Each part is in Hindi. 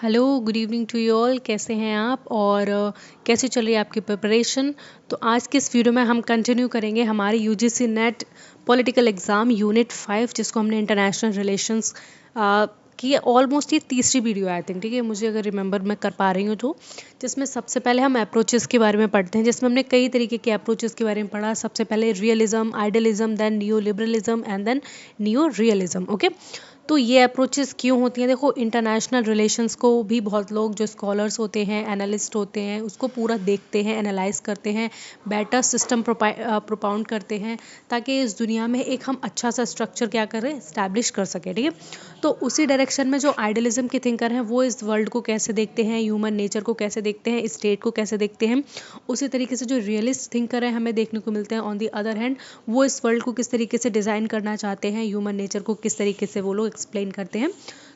Hello, good evening to you all. कैसे हैं आप और कैसे चल रही है आपकी प्रिपरेशन। तो आज के इस वीडियो में हम कंटिन्यू करेंगे हमारे UGC net political exam unit 5 जिसको हमने इंटरनेशनल रिलेशंस की। ऑलमोस्ट ये तीसरी वीडियो आई थिंक, ठीक है, मुझे अगर रिमेंबर मैं कर पा रही हूँ तो। जिसमें सबसे पहले हम अप्रोचेस के बारे में पढ़ते हैं, जिसमें हमने कई तरीके के अप्रोचेस के बारे में पढ़ा। सबसे पहले realism, idealism, then new liberalism and then new realism. Okay, तो ये अप्रोचेस क्यों होती हैं? देखो, इंटरनेशनल रिलेशंस को भी बहुत लोग जो स्कॉलर्स होते हैं, एनालिस्ट होते हैं, उसको पूरा देखते हैं, एनालाइज करते हैं, बेटर सिस्टम प्रोपाउंड करते हैं, ताकि इस दुनिया में एक हम अच्छा सा स्ट्रक्चर क्या करें, इस्टेब्लिश कर सकें। ठीक है, तो उसी डायरेक्शन में जो आइडियलिज्म के थिंकर हैं वो इस वर्ल्ड को कैसे देखते हैं, ह्यूमन नेचर को कैसे देखते हैं, स्टेट को कैसे देखते हैं, उसी तरीके से जो रियलिस्ट थिंकर हैं हमें देखने को मिलते हैं ऑन दी अदर हैंड, वो इस वर्ल्ड को किस तरीके से डिज़ाइन करना चाहते हैं, ह्यूमन नेचर को किस तरीके से वो लोग एक्सप्लेन करते हैं।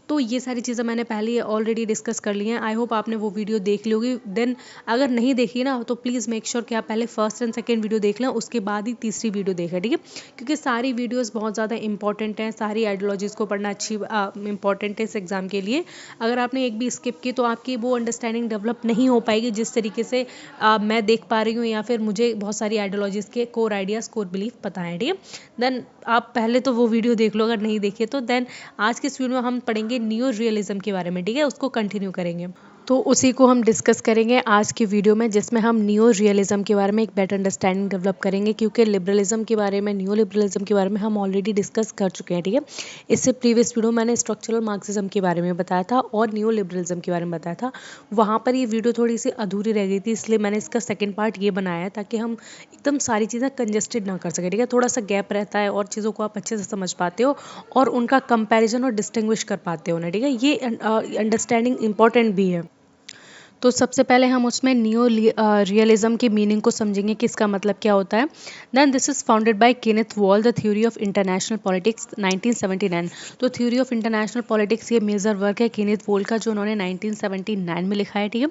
तो ये सारी चीज़ें मैंने पहले ही ऑलरेडी डिस्कस कर ली हैं। आई होप आपने वो वीडियो देख ली होगी। देन अगर नहीं देखी ना तो प्लीज़ मेक श्योर कि आप पहले फर्स्ट एंड सेकंड वीडियो देख लें, उसके बाद ही तीसरी वीडियो देखें। ठीक है, क्योंकि सारी वीडियोस बहुत ज़्यादा इंपॉर्टेंट हैं, सारी आइडियोलॉजीज़ को पढ़ना अच्छी इंपॉर्टेंट है इस एग्ज़ाम के लिए। अगर आपने एक भी स्किप की तो आपकी वो अंडरस्टैंडिंग डेवलप नहीं हो पाएगी जिस तरीके से मैं देख पा रही हूँ, या फिर मुझे बहुत सारी आइडियोलॉजीज़ के कोर आइडियाज़, कोर बिलीफ पता है। ठीक है, देन आप पहले तो वो वीडियो देख लो अगर नहीं देखी तो। देन आज के इस वीडियो में हम पढ़ेंगे न्यू रियलिज्म के बारे में। ठीक है, उसको कंटिन्यू करेंगे, तो उसी को हम डिस्कस करेंगे आज की वीडियो में, जिसमें हम न्यू रियलिज्म के बारे में एक बेटर अंडरस्टैंडिंग डेवलप करेंगे। क्योंकि लिबरलिज्म के बारे में, न्यू लिबरलिज्म के बारे में हम ऑलरेडी डिस्कस कर चुके हैं। ठीक है, इससे प्रीवियस वीडियो मैंने स्ट्रक्चरल मार्क्सिज्म के बारे में बताया था और न्यू लिबरलिज्म के बारे में बताया था। वहाँ पर ये वीडियो थोड़ी सी अधूरी रह गई थी, इसलिए मैंने इसका सेकेंड पार्ट ये बनाया है ताकि हम एकदम सारी चीज़ें कंजेस्टेड ना कर सकें। ठीक है, थोड़ा सा गैप रहता है और चीज़ों को आप अच्छे से समझ पाते हो और उनका कंपैरिजन और डिस्टिंग्विश कर पाते हो ना। ठीक है, ये अंडरस्टैंडिंग इंपॉर्टेंट भी है। तो सबसे पहले हम उसमें न्यू रियलिज्म की मीनिंग को समझेंगे कि इसका मतलब क्या होता है। Then this is founded by Kenneth वॉल, the theory of international politics 1979। तो थ्योरी ऑफ इंटरनेशनल पॉलिटिक्स ये मेजर वर्क है केनेथ वॉल का, जो उन्होंने 1979 में लिखा है। ठीक है,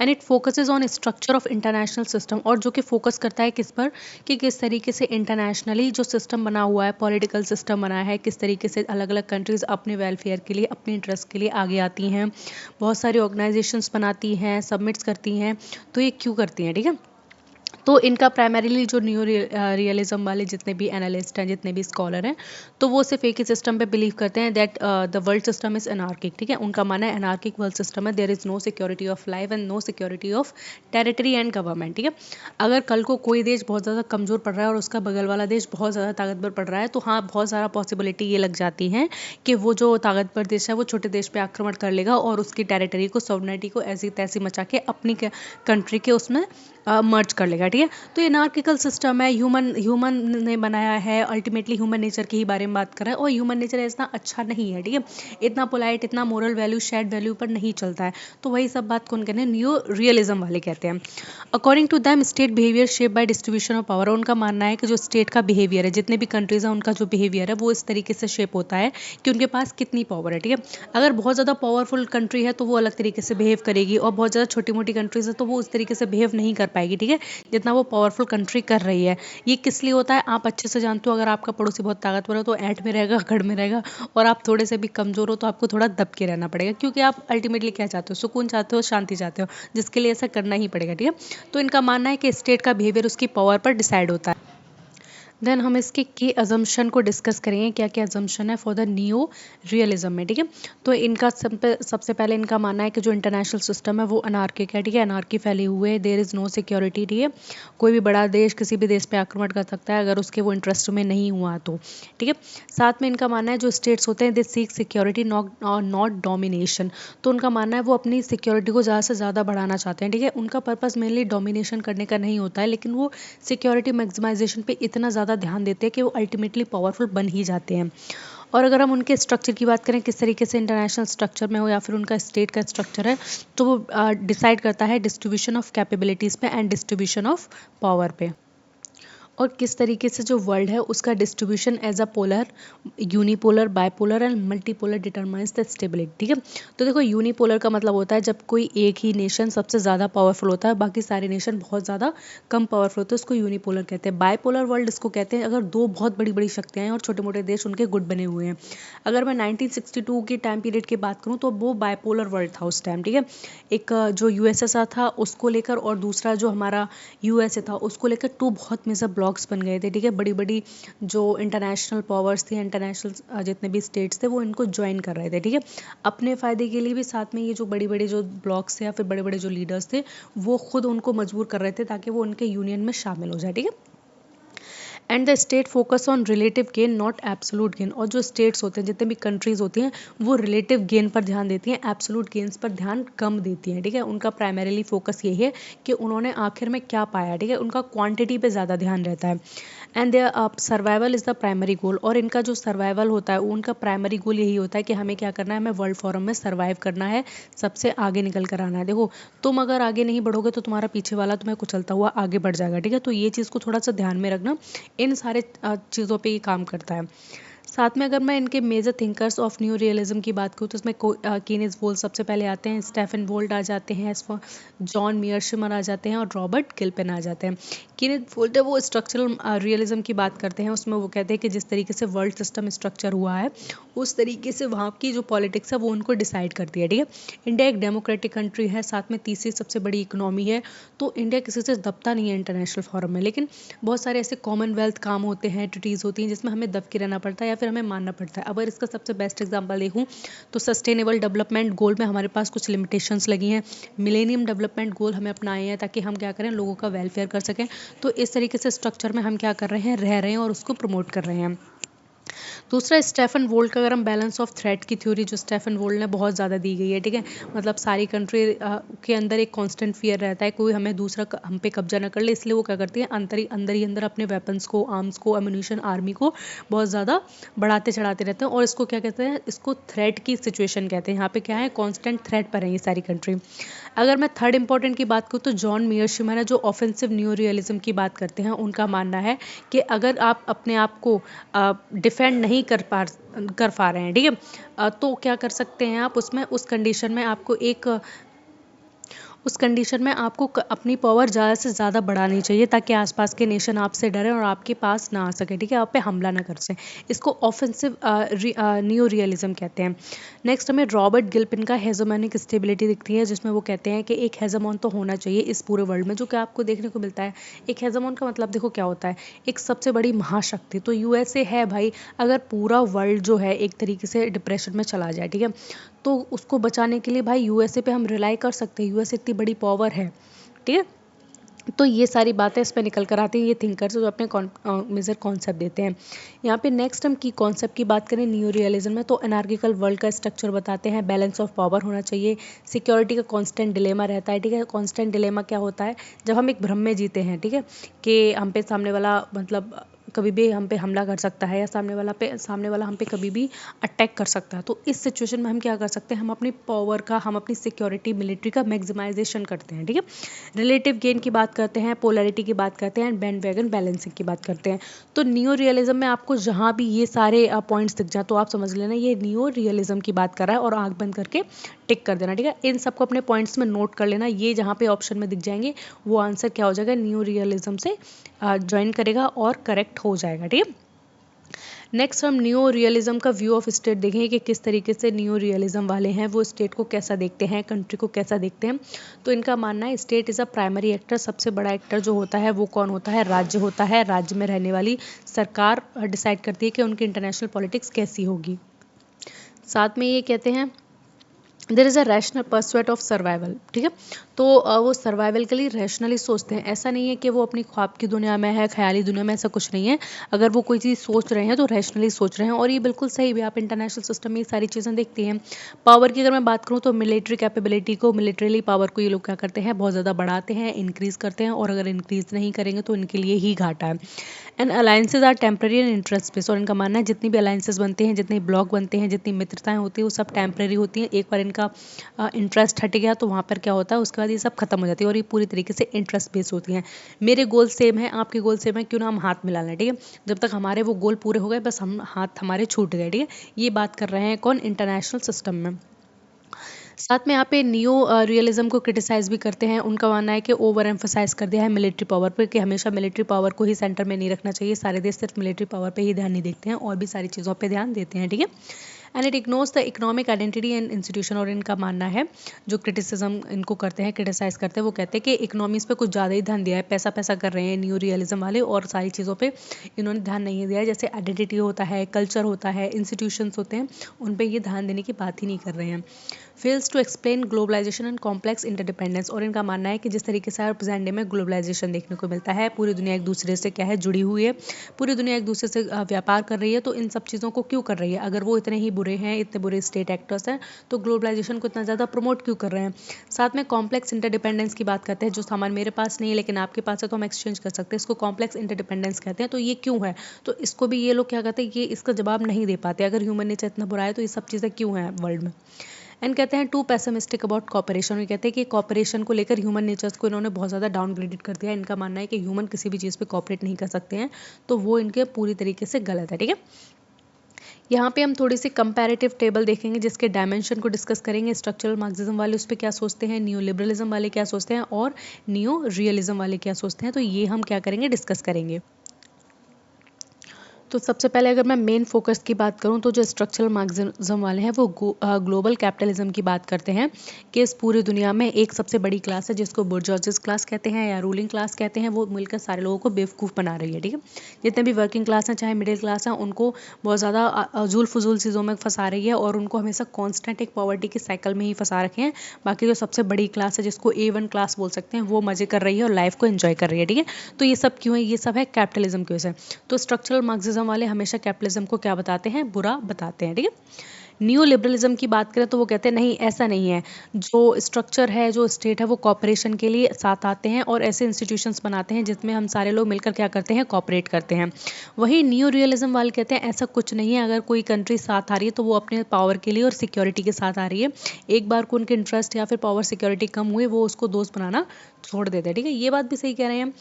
and it focuses on structure of international system, और जो कि फोकस करता है किस पर, कि किस तरीके से इंटरनेशनली जो सिस्टम बना हुआ है, पॉलिटिकल सिस्टम बना है, किस तरीके से अलग अलग कंट्रीज़ अपने वेलफेयर के लिए, अपने इंटरेस्ट के लिए आगे आती हैं, बहुत सारी ऑर्गेनाइजेशंस बनाती हैं, सबमिट्स करती हैं। तो ये क्यों करती हैं? ठीक है, तो इनका प्राइमरीली जो न्यू रियलिज्म वाले जितने भी एनालिस्ट हैं, जितने भी स्कॉलर हैं, तो वो सिर्फ एक ही सिस्टम पे बिलीव करते हैं, that the world system is anarchic. ठीक है, उनका मानना है एनार्किक वर्ल्ड सिस्टम है, there is no security of life and no security of territory and government. ठीक है, अगर कल को कोई देश बहुत ज़्यादा कमज़ोर पड़ रहा है और उसका बगल वाला देश बहुत ज़्यादा ताकतवर पड़ रहा है, तो हाँ, बहुत सारा पॉसिबिलिटी ये लग जाती है कि वो जो ताकतवर देश है वो छोटे देश पे आक्रमण कर लेगा और उसकी टेरिटरी को, सॉवरेनिटी को ऐसी तैसी मचा के अपनी कंट्री के उसमें मर्ज कर लेगा। ठीक है, तो ये एनार्किकल सिस्टम है, ह्यूमन ने बनाया है, अल्टीमेटली ह्यूमन नेचर के ही बारे में बात कर रहा है, और ह्यूमन नेचर इतना अच्छा नहीं है। ठीक है, इतना पोलाइट, इतना मोरल वैल्यू, शेयर्ड वैल्यू पर नहीं चलता है। तो वही सब बात कौन कहते हैं, न्यू रियलिज्म वाले कहते हैं। According to them state behaviour shape by distribution of power, उनका मानना है कि जो स्टेट का बिहेवियर है, जितने भी कंट्रीज हैं उनका जो बिहेवियर है वो इस तरीके से शेप होता है कि उनके पास कितनी पावर है। ठीक है, अगर बहुत ज़्यादा पावरफुल कंट्री है तो वो अलग तरीके से बिहेव करेगी, और बहुत ज़्यादा छोटी मोटी कंट्रीज है तो वो उस तरीके से बिहेव नहीं कर पाएगी। ठीक है, जितना वो पावरफुल कंट्री कर रही है। ये किस लिए होता है आप अच्छे से जानते हो। अगर आपका पड़ोसी बहुत ताकतवर है तो ऐंठ में रहेगा, गढ़ में रहेगा, और आप थोड़े से भी कमज़ोर हो तो आपको थोड़ा दब के रहना पड़ेगा, क्योंकि आप अल्टीमेटली क्या चाहते हो, सुकून चाहते हो, शांति चाहते हो, जिसके लिए ऐसा करना ही पड़ेगा। ठीक है, तो इनका मानना है कि स्टेट का बिहेवियर उसकी पावर पर डिसाइड होता है। देन हम इसके की अजम्पशन को डिस्कस करेंगे, क्या क्या अजम्पशन है फॉर द न्यू रियलिज्म में। ठीक है, तो इनका सबसे पहले इनका मानना है कि जो इंटरनेशनल सिस्टम है वो अनार्किक है। ठीक है, अनार्की फैली हुई है, देयर इज़ नो सिक्योरिटी। ठीक है, कोई भी बड़ा देश किसी भी देश पे आक्रमण कर सकता है अगर उसके वो इंटरेस्ट में नहीं हुआ तो। ठीक है, साथ में इनका मानना है जो स्टेट्स होते हैं they seek security not domination. तो उनका मानना है वो अपनी सिक्योरिटी को ज़्यादा से ज़्यादा बढ़ाना चाहते हैं। ठीक है, उनका पर्पस मेनली डोमिनेशन करने का नहीं होता है, लेकिन वो सिक्योरिटी मैक्सिमाइजेशन पे इतना ज़्यादा ध्यान देते हैं कि वो अल्टीमेटली पावरफुल बन ही जाते हैं। और अगर हम उनके स्ट्रक्चर की बात करें, किस तरीके से इंटरनेशनल स्ट्रक्चर में हो या फिर उनका स्टेट का स्ट्रक्चर है, तो वो डिसाइड करता है डिस्ट्रीब्यूशन ऑफ कैपेबिलिटीज़ पे एंड डिस्ट्रीब्यूशन ऑफ पावर पे। और किस तरीके से जो वर्ल्ड है उसका distribution as a polar, unipolar, bipolar and multipolar determines the stability. ठीक है, तो देखो यूनिपोलर का मतलब होता है जब कोई एक ही नेशन सबसे ज़्यादा पावरफुल होता है, बाकी सारे नेशन बहुत ज़्यादा कम पावरफुल होते हैं, उसको यूनिपोलर कहते हैं। बाइपोलर वर्ल्ड इसको कहते हैं अगर दो बहुत बड़ी बड़ी शक्तियाँ हैं और छोटे मोटे देश उनके गुट बने हुए हैं। अगर मैं 1962 के टाइम पीरियड की बात करूँ तो वो बाइपोलर वर्ल्ड था उस टाइम। ठीक है, एक जो यूएसएसआर था उसको लेकर और दूसरा जो हमारा यूएसए था उसको लेकर टू बहुत मेजर ब्लॉक्स बन गए थे। ठीक है, बड़ी बड़ी जो इंटरनेशनल पावर्स थी, इंटरनेशनल जितने भी स्टेट्स थे वो इनको ज्वाइन कर रहे थे। ठीक है, अपने फ़ायदे के लिए भी, साथ में ये जो बड़ी बड़ी जो ब्लॉक्स थे या फिर बड़े बड़े जो लीडर्स थे वो खुद उनको मजबूर कर रहे थे ताकि वो उनके यूनियन में शामिल हो जाए। ठीक है, and the state focus on relative gain not absolute gain. और जो स्टेट्स होते हैं, जितने भी कंट्रीज होती हैं, वो रिलेटिव गेन पर ध्यान देती हैं, एब्सोलूट गेन्स पर ध्यान कम देती हैं। ठीक है, उनका प्राइमरीली फोकस यही है कि उन्होंने आखिर में क्या पाया। ठीक है, उनका क्वांटिटी पे ज़्यादा ध्यान रहता है। And their survival is the primary goal. और इनका जो सर्वाइवल होता है उनका प्राइमरी गोल यही होता है कि हमें क्या करना है, हमें वर्ल्ड फोरम में सर्वाइव करना है, सबसे आगे निकल कर आना है। देखो, तुम अगर आगे नहीं बढ़ोगे तो तुम्हारा पीछे वाला तुम्हें कुचलता हुआ आगे बढ़ जाएगा। ठीक है, तो ये चीज़ को थोड़ा सा ध्यान में रखना, इन सारे चीज़ों पे ये काम करता है। साथ में अगर मैं इनके major thinkers of new realism की बात करूँ तो इसमें कीनेस वोल्ट सबसे पहले आते हैं, स्टेफन वोल्ट आ जाते हैं, जॉन मियरशिमर आ जाते हैं और रॉबर्ट गिल्पिन आ जाते हैं। कीनेथ वोल्ट है वो स्ट्रक्चरल रियलिज्म की बात करते हैं, उसमें वो कहते हैं कि जिस तरीके से वर्ल्ड सिस्टम स्ट्रक्चर हुआ है उस तरीके से वहाँ की जो पॉलिटिक्स है वो उनको डिसाइड करती है। ठीक है, इंडिया एक डेमोक्रेटिक कंट्री है, साथ में तीसरी सबसे बड़ी इकोनॉमी है, तो इंडिया किसी से दबता नहीं है इंटरनेशनल फोरम में। लेकिन बहुत सारे ऐसे कॉमनवेल्थ काम होते हैं, ट्रीटीज़ होती हैं जिसमें हमें दब के रहना पड़ता है या फिर हमें मानना पड़ता है। अगर इसका सबसे बेस्ट एग्जांपल देखूं तो सस्टेनेबल डेवलपमेंट गोल में हमारे पास कुछ लिमिटेशंस लगी हैं, मिलेनियम डेवलपमेंट गोल हमें अपनाए हैं ताकि हम क्या करें, लोगों का वेलफेयर कर सकें। तो इस तरीके से स्ट्रक्चर में हम क्या कर रहे हैं, रह रहे हैं और उसको प्रमोट कर रहे हैं। दूसरा स्टेफन वोल्ट का, अगर हम बैलेंस ऑफ थ्रेट की थ्योरी जो स्टेफन वोल्ट ने बहुत ज़्यादा दी गई है। ठीक है, मतलब सारी कंट्री के अंदर एक कांस्टेंट फियर रहता है कोई हमें दूसरा हम पे कब्जा न कर ले, इसलिए वो क्या करती है, अंदर ही अंदर अपने वेपन्स को, आर्म्स को, एम्यूनिशन, आर्मी को बहुत ज़्यादा बढ़ाते चढ़ाते रहते हैं और इसको क्या कहते हैं, इसको थ्रेट की सिचुएशन कहते हैं। यहाँ पे क्या है, कॉन्स्टेंट थ्रेट पर है ये सारी कंट्री। अगर मैं थर्ड इंपॉर्टेंट की बात करूँ तो जॉन मियरशिमर है जो ऑफेंसिव न्यू रियलिज्म की बात करते हैं। उनका मानना है कि अगर आप अपने आप को डिफेंड नहीं कर पा रहे हैं, ठीक है, तो क्या कर सकते हैं आप, उसमें उस कंडीशन में आपको अपनी पावर ज़्यादा से ज़्यादा बढ़ानी चाहिए ताकि आसपास के नेशन आपसे डरें और आपके पास ना आ सके। ठीक है, आप पे हमला ना कर सकें। इसको ऑफेंसिव न्यू रियलिज्म कहते हैं। नेक्स्ट हमें रॉबर्ट गिल्पिन का हेजोमोनिक स्टेबिलिटी दिखती है, जिसमें वो कहते हैं कि एक हेजमोन तो होना चाहिए इस पूरे वर्ल्ड में, जो कि आपको देखने को मिलता है। एक हेजमोन का मतलब देखो क्या होता है, एक सबसे बड़ी महाशक्ति। तो यूएसए है भाई, अगर पूरा वर्ल्ड जो है एक तरीके से डिप्रेशन में चला जाए, ठीक है, तो उसको बचाने के लिए भाई यूएसए पे हम रिलाई कर सकते हैं, यूएसए इतनी बड़ी पावर है। ठीक है, तो ये सारी बातें इस पर निकल कर आती हैं, ये थिंकर्स जो अपने मेजर कॉन्सेप्ट देते हैं। यहाँ पे नेक्स्ट हम की कॉन्सेप्ट की बात करें न्यू रियलिज्म में, तो एनार्किकल वर्ल्ड का स्ट्रक्चर बताते हैं, बैलेंस ऑफ पावर होना चाहिए, सिक्योरिटी का कांस्टेंट डिलेमा रहता है। ठीक है, कांस्टेंट डिलेमा क्या होता है, जब हम एक भ्रम में जीते हैं, ठीक है, कि हम पे सामने वाला मतलब कभी भी हम पे हमला कर सकता है या सामने वाला हम पे कभी भी अटैक कर सकता है। तो इस सिचुएशन में हम क्या कर सकते हैं, हम अपनी पावर का, हम अपनी सिक्योरिटी, मिलिट्री का मैक्सिमाइजेशन करते हैं। ठीक है, रिलेटिव गेन की बात करते हैं, पोलैरिटी की बात करते हैं, बैंड वैगन बैलेंसिंग की बात करते हैं। तो नियो रियलिज्म में आपको जहाँ भी ये सारे पॉइंट्स दिख जाए तो आप समझ लेना ये नियो रियलिज्म की बात कर रहा है और आंख बंद करके टिक कर देना। ठीक है, इन सबको अपने पॉइंट्स में नोट कर लेना, ये जहाँ पे ऑप्शन में दिख जाएंगे वो आंसर क्या हो जाएगा, न्यू रियलिज्म से ज्वाइन करेगा और करेक्ट हो जाएगा। ठीक है, नेक्स्ट हम न्यू रियलिज्म का व्यू ऑफ स्टेट देखेंगे कि किस तरीके से न्यू रियलिज्म वाले हैं वो स्टेट को कैसा देखते हैं, कंट्री को कैसा देखते हैं। तो इनका मानना है state is a primary actor, सबसे बड़ा एक्टर जो होता है वो कौन होता है, राज्य होता है। राज्य में रहने वाली सरकार डिसाइड करती है कि उनकी इंटरनेशनल पॉलिटिक्स कैसी होगी। साथ में ये कहते हैं there is a rational pursuit of survival. ठीक है, तो वो सर्वाइवल के लिए रैशनली सोचते हैं, ऐसा नहीं है कि वो अपनी ख्वाब की दुनिया में है, ख्याली दुनिया में, ऐसा कुछ नहीं है। अगर वो कोई चीज़ सोच रहे हैं तो रैशनली सोच रहे हैं और ये बिल्कुल सही भी, आप इंटरनेशनल सिस्टम में ये सारी चीज़ें देखती हैं। पावर की अगर मैं बात करूँ तो मिलिट्री कैपेबिलिटी को, मिलिट्रीली पावर को ये लोग क्या करते हैं, बहुत ज़्यादा बढ़ाते हैं, इंक्रीज़ करते हैं, और अगर इंक्रीज़ नहीं करेंगे तो इनके लिए ही घाटा है। And alliances are temporary and interest based, और इनका मानना है जितनी भी अलायंसेज बनते हैं, जितने ब्लॉक बनते हैं, जितनी मित्रताएं होती हैं वो सब टेम्प्रेरी होती हैं, एक बार इनका इनका इंटरेस्ट हट गया तो वहाँ पर क्या होता है, उसके बाद ये सब खत्म हो जाती है और ये पूरी तरीके से इंटरेस्ट बेस्ड होती हैं। मेरे गोल सेम है, आपके गोल सेम है, क्यों ना हम हाथ मिला लें, ठीक है। जब तक हमारे वो गोल पूरे हो गए, बस हम हाथ हमारे छूट गए, ठीक है। ये बात कर रहे हैं कौन, इंटरनेशनल सिस्टम में। साथ में यहाँ पे नियो रियलिज्म को क्रिटिसाइज भी करते हैं। उनका मानना है कि ओवर एम्फोसाइज कर दिया है मिलिट्री पावर पर, कि हमेशा मिलिट्री पावर को ही सेंटर में नहीं रखना चाहिए, सारे देश सिर्फ मिलिट्री पावर पे ही ध्यान नहीं देते हैं और भी सारी चीज़ों पे ध्यान देते हैं, ठीक है। And it ignores the economic identity and institution. और इनका मानना है, जो क्रिटिसिज्म इनको करते हैं, क्रिटिसाइज करते हैं, वो कहते हैं कि इकोनॉमीज पे कुछ ज़्यादा ही ध्यान दिया है, पैसा पैसा कर रहे हैं न्यू रियलिज्म वाले, और सारी चीज़ों पे इन्होंने ध्यान नहीं दिया है। जैसे आइडेंटिटी होता है, कल्चर होता है, इंस्टीट्यूशंस होते हैं, उन पे ये ध्यान देने की बात ही नहीं कर रहे हैं। Fails to explain globalisation and complex interdependence. और इनका मानना है कि जिस तरीके से प्रेजेंट डे में ग्लोबलाइजेशन देखने को मिलता है, पूरी दुनिया एक दूसरे से क्या है, जुड़ी हुई है, पूरी दुनिया एक दूसरे से व्यापार कर रही है, तो इन सब चीज़ों को क्यों कर रही है? अगर वो इतने ही बुरे हैं, इतने बुरे स्टेट एक्टर्स हैं, तो ग्लोबलाइजेशन को इतना ज़्यादा प्रमोट क्यों कर रहे हैं? साथ में कॉम्प्लेक्स इंटरडिपेंडेंस की बात करते हैं, जो सामान मेरे पास नहीं है लेकिन आपके पास है तो हम एक्सचेंज कर सकते हैं, इसको कॉम्प्लेक्स इंटरडिपेंडेंस कहते हैं। तो ये क्यों है? तो इसको भी ये लोग क्या कहते हैं, ये इसका जवाब नहीं दे पाते। अगर ह्यूमन नेचर इतना बुरा है तो ये सब चीज़ें क्यों हैं वर्ल्ड में? एंड कहते हैं टू पैसिमिस्टिक अबाउट कॉपरेशन। ये कहते हैं कि कॉपरेशन को लेकर ह्यूमन नेचर्स को इन्होंने बहुत ज़्यादा डाउनग्रेडेड कर दिया है। इनका मानना है कि ह्यूमन किसी भी चीज़ पे कॉपरेट नहीं कर सकते हैं, तो वो इनके पूरी तरीके से गलत है, ठीक है। यहाँ पे हम थोड़ी सी कंपैरेटिव टेबल देखेंगे जिसके डायमेंशन को डिस्कस करेंगे। स्ट्रक्चरल मार्क्सिज्म वाले उस पर क्या सोचते हैं, न्यू लिबरलिज्म वाले क्या सोचते हैं, और न्यू रियलिज्म वाले क्या सोचते हैं, तो ये हम क्या करेंगे, डिस्कस करेंगे। तो सबसे पहले अगर मैं मेन फोकस की बात करूं, तो जो स्ट्रक्चरल मार्क्सिज्म वाले हैं वो ग्लोबल कैपिटलिज्म की बात करते हैं, कि इस पूरी दुनिया में एक सबसे बड़ी क्लास है जिसको बुर्जोइस क्लास कहते हैं या रूलिंग क्लास कहते हैं, वो मिलकर सारे लोगों को बेवकूफ़ बना रही है, ठीक है। जितने भी वर्किंग क्लास हैं, चाहे मिडिल क्लास हैं, उनको बहुत ज़्यादा अजूल फजूल चीज़ों में फंसा रही है और उनको हमेशा कॉन्स्टेंट एक पॉवर्टी के साइकिल में ही फंसा रखे हैं। बाकी जो सबसे बड़ी क्लास है, जिसको A1 क्लास बोल सकते हैं, वो मज़े कर रही है और लाइफ को एंजॉय कर रही है, ठीक है। तो ये सब क्यों है? ये सब है कैपिटलिज्म की वजह से। तो स्ट्रक्चरल मार्क्सिज्म वाले हमेशा कैपिटलिज्म को क्या बताते हैं, बुरा बताते हैं, ठीक है। न्यू लिबरलिज्म की बात करें तो वो कहते हैं नहीं, ऐसा नहीं है। जो स्ट्रक्चर है, जो स्टेट है, वो कॉपरेशन के लिए साथ आते हैं और ऐसे इंस्टीट्यूशंस बनाते हैं जिसमें हम सारे लोग मिलकर क्या करते हैं, कॉपरेट करते हैं। वहीं न्यू रियलिज्म वाले कहते हैं ऐसा कुछ नहीं है। अगर कोई कंट्री साथ आ रही है तो वो अपने पावर के लिए और सिक्योरिटी के साथ आ रही है। एक बार को उनके इंटरेस्ट या फिर पावर सिक्योरिटी कम हुए, वो उसको दोस्त बनाना छोड़ देते हैं, ठीक है। ये बात भी सही कह रहे हैं।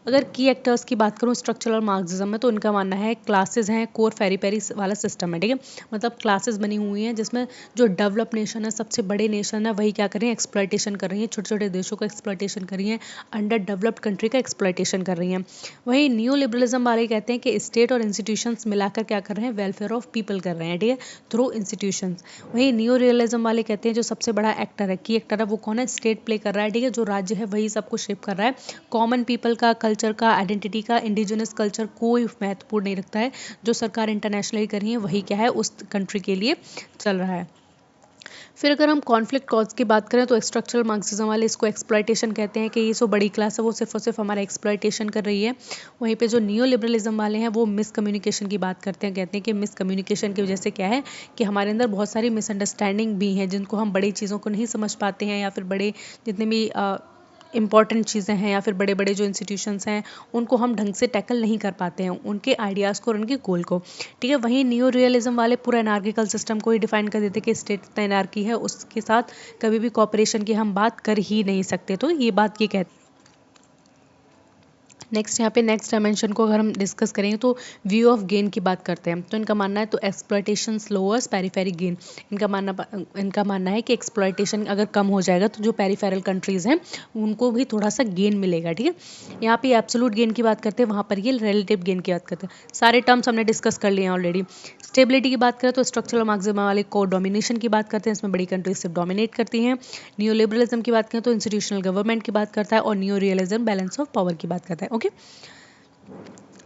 अगर की एक्टर्स की बात करूँ स्ट्रक्चरल मार्क्सिज्म में, तो इनका मानना है क्लासेस हैं, कोर फेरी पेरी वाला सिस्टम है, ठीक है। मतलब क्लासेस बनी हुई हैं जिसमें जो डेवलप नेशन है, सबसे बड़े नेशन है, वही क्या कर रही है, एक्सप्लॉइटेशन कर रही है, छोटे छोटे देशों का एक्सप्लॉइटेशन कर रही है, अंडर डेवलप्ड कंट्री का एक्सप्लॉइटेशन कर रही हैं। वहीं न्यू लिबरलिज्म वाले कहते हैं कि स्टेट और इंस्टीट्यूशंस मिलाकर क्या कर रहे हैं, वेलफेयर ऑफ पीपल कर रहे हैं, ठीक है, थ्रू इंस्टीट्यूशंस। वहीं न्यू रियलिज्म वाले कहते हैं जो सबसे बड़ा एक्टर है, की एक्टर है, वो कौन है, स्टेट प्ले कर रहा है, ठीक है। जो राज्य है वही सबको शेप कर रहा है। कॉमन पीपल का, कल्चर का, आइडेंटिटी का, इंडिजिनस कल्चर कोई महत्वपूर्ण नहीं रखता है। जो सरकार इंटरनेशनली कर रही है वही क्या है, उस कंट्री के लिए चल रहा है। फिर अगर हम कॉन्फ्लिक्ट कॉज की बात करें तो स्ट्रक्चरल मार्क्सिज्म वाले इसको एक्सप्लॉइटेशन कहते हैं, कि ये जो बड़ी क्लास है वो सिर्फ और सिर्फ हमारा एक्सप्लॉइटेशन कर रही है। वहीं पे जो नियो लिबरलिज्म वाले हैं वो मिस कम्युनिकेशन की बात करते हैं, कहते हैं कि मिस कम्युनिकेशन की वजह से क्या है, कि हमारे अंदर बहुत सारी मिसअंडरस्टैंडिंग भी हैं, जिनको हम बड़ी चीज़ों को नहीं समझ पाते हैं, या फिर बड़े जितने भी इंपॉर्टेंट चीज़ें हैं या फिर बड़े बड़े जो इंस्टीट्यूशंस हैं, उनको हम ढंग से टैकल नहीं कर पाते हैं, उनके आइडियाज़ को और उनके गोल को, ठीक है। वहीं न्यू रियलिज्म वाले पूरा एनार्किकल सिस्टम को ही डिफाइन कर देते कि स्टेट इतना एनार्की है, उसके साथ कभी भी कॉपरेशन की हम बात कर ही नहीं सकते। तो ये बात ये कहते हैं। नेक्स्ट यहाँ पे नेक्स्ट डायमेंशन को अगर हम डिस्कस करें तो व्यू ऑफ गेन की बात करते हैं। तो इनका मानना है तो एक्सप्लॉइटेशन स्लोअर्स पेरीफेरी गेन। इनका मानना है कि एक्सप्लॉइटेशन अगर कम हो जाएगा तो जो पेरीफेरल कंट्रीज़ हैं उनको भी थोड़ा सा गेन मिलेगा, ठीक है। यहाँ पे एब्सोलूट गेन की बात करते हैं, वहाँ पर ये रिलेटिव गेन की बात करते हैं। सारे टर्म्स हमने डिस्कस कर लिए हैं ऑलरेडी। स्टेबिलिटी की बात करें तो स्ट्रक्चरल मार्क्सिज्म वाले को डोमिनेशन की बात करते हैं, इसमें बड़ी कंट्रीज सिर्फ डोमिनेट करती हैं। न्यू लिबरलिज्म की बात करें तो इंस्टीट्यूशनल गवर्नमेंट की बात करता है, और new realism balance of power की बात करता है, ओके।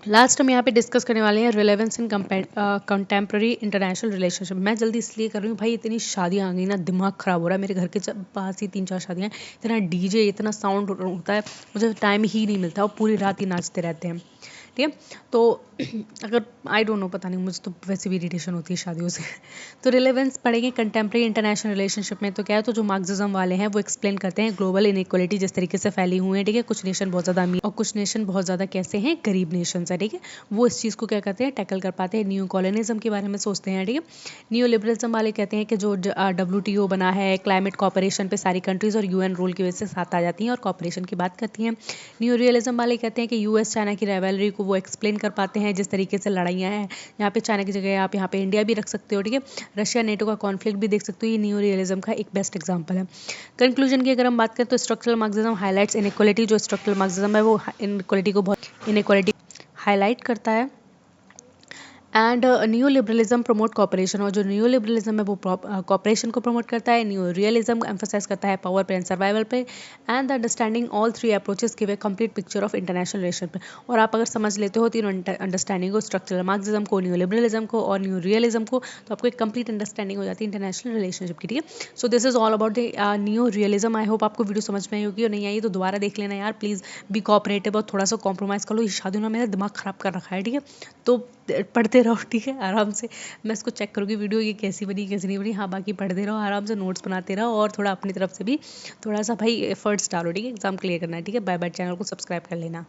लास्ट हम यहाँ पे डिस्कस करने वाले हैं रिलेवेंस इन कंटेम्प्रेरी इंटरनेशनल रिलेशनशिप। मैं जल्दी इसलिए कर रही हूँ भाई, इतनी शादियाँ आ गई ना, दिमाग ख़राब हो रहा है। मेरे घर के पास ही 3-4 शादियाँ हैं, इतना डीजे, इतना साउंड होता है, मुझे टाइम ही नहीं मिलता और पूरी रात ही नाचते रहते हैं, ठीक है। तो अगर आई डोंट नो, पता नहीं, मुझे तो वैसे भी इरिटेशन होती है शादियों से। तो रिलेवेंस पढ़ेंगे कंटेम्प्रेरी इंटरनेशनल रिलेशनशिप में। तो क्या है, तो जो मार्क्सिज्म वाले हैं वो एक्सप्लेन करते हैं ग्लोबल इनइक्वालिटी जिस तरीके से फैली हुई है, ठीक है। कुछ नेशन बहुत ज़्यादा अमीर और कुछ नेशन बहुत ज़्यादा कैसे हैं, गरीब नेशन है, ठीक है। वो इस चीज़ को क्या करते हैं, टैकल कर पाते हैं। न्यू कॉलोनिज्म के बारे में सोचते हैं, ठीक है। न्यू लिबरलिज्म वाले कहते हैं कि जो WTO बना है, क्लाइमेट कॉपरेशन पे सारी कंट्रीज़ और UN रूल की वजह से साथ आ जाती हैं और कॉपरेशन की बात करती हैं। न्यू रियलिज्म वाले कहते हैं कि US चाइना की राइवलरी को वो एक्सप्लेन कर पाते हैं, जिस तरीके से लड़ाइयाँ हैं, यहाँ पे चाइना की जगह आप यहाँ पे इंडिया भी रख सकते हो, ठीक है। रशिया नेटो का कॉन्फ्लिक्ट भी देख सकते हो, ये न्यू रियलिज्म का एक बेस्ट एग्जाम्पल है। कंक्लूजन की अगर हम बात करें तो स्ट्रक्चरल मार्क्सिज्म हाईलाइट्स इनइक्वालिटी। जो स्ट्रक्चरल मार्क्सिज्म है वो इनइक्वालिटी को बहुत इनइक्वालिटी हाईलाइट करता है। And new liberalism promote cooperation, और जो न्यू लिबरलिज्म है वो कॉपरेशन को प्रमोट करता है। न्यू रियलिज्म एम्फोसाइज करता है पावर पे एंड सर्वाइवल पे। And the understanding all three approaches give a complete picture of international relation पे। और आप अगर समझ लेते हो तीनों अंडरस्टैंडिंग को, स्ट्रक्चरल मार्क्सिज्म को, न्यू लिबरलिज्म को और न्यू रियलिज्म को, तो आपको एक कंप्लीट अंडरस्टैंडिंग हो जाती है इंटरनेशनल रिलेशनशिप की, ठीक है। So this is all about the new realism. I hope आपको वीडियो समझ में आई होगी, और नहीं आई तो दोबारा देख लेना यार प्लीज़। बी कोऑपरेटिव और थोड़ा सा कॉम्प्रोमाइज़ कर लो। ये शादी ने मेरा दिमाग ख़राब कर रखा है, ठीक है। तो पढ़ते रहो, ठीक है, आराम से। मैं इसको चेक करूँगी वीडियो ये कैसी बनी कैसी नहीं बनी। हाँ, बाकी पढ़ते रहो आराम से, नोट्स बनाते रहो और थोड़ा अपनी तरफ से भी थोड़ा सा भाई एफर्ट्स डालो, ठीक है, एग्जाम क्लियर करना है, ठीक है। बाय बाय, चैनल को सब्सक्राइब कर लेना।